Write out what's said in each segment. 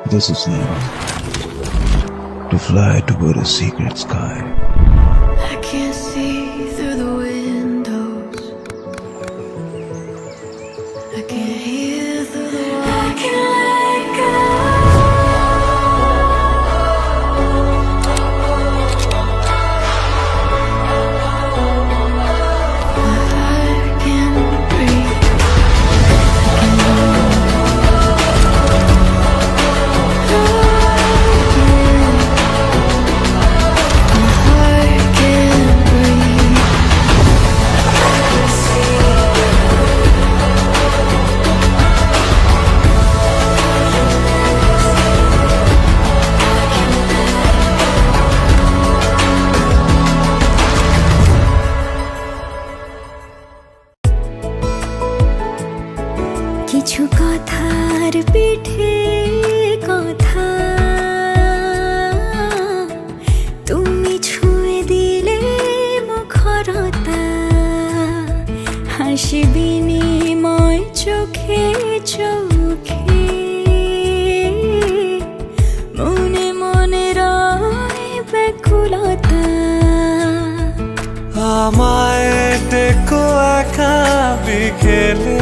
This is enough to fly toward a secret sky. I can't see through the windows. I can't hear through the walls. I can't let go. My heart can't breathe. My heart can't breathe. কিছু কথার পিঠে কথা তুমি ছুঁয়ে দিলে মুখরতা হাসি বিনিময় চোখে চোখে মনে মনে রয় ব্যাকুলতা আমায় ডেকো একা বিকেলে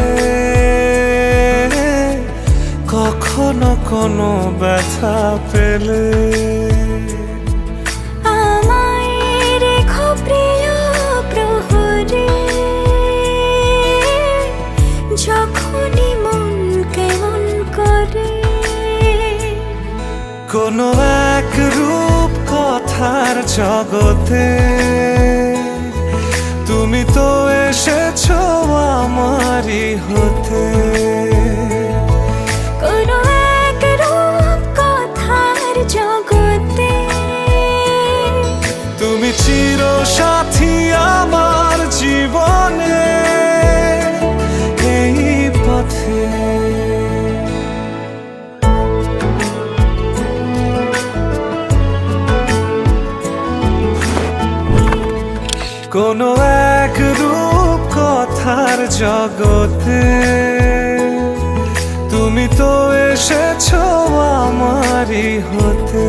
কখনো কোনো ব্যথা পেলে আমায় রেখো প্রিয় প্রহরে যখনই মন কেমন করে কোনো এক রূপ কথার জগতে তুমি তো এসেছো আমারই হতে কোনো এক রূপ কথার জগতে তুমি চির সাথী আমার জীবনে এই পথে কোনো এক রূপ কথার জগতে তুমি তো এসেছো আমারই হতে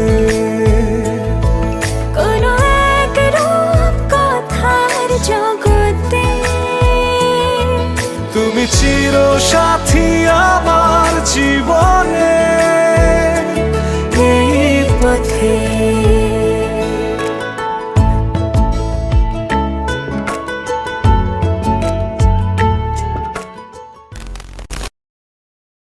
কোনো এক রূপ কথার জগতে তুমি চির সাথী আমার জীবনে এই পথে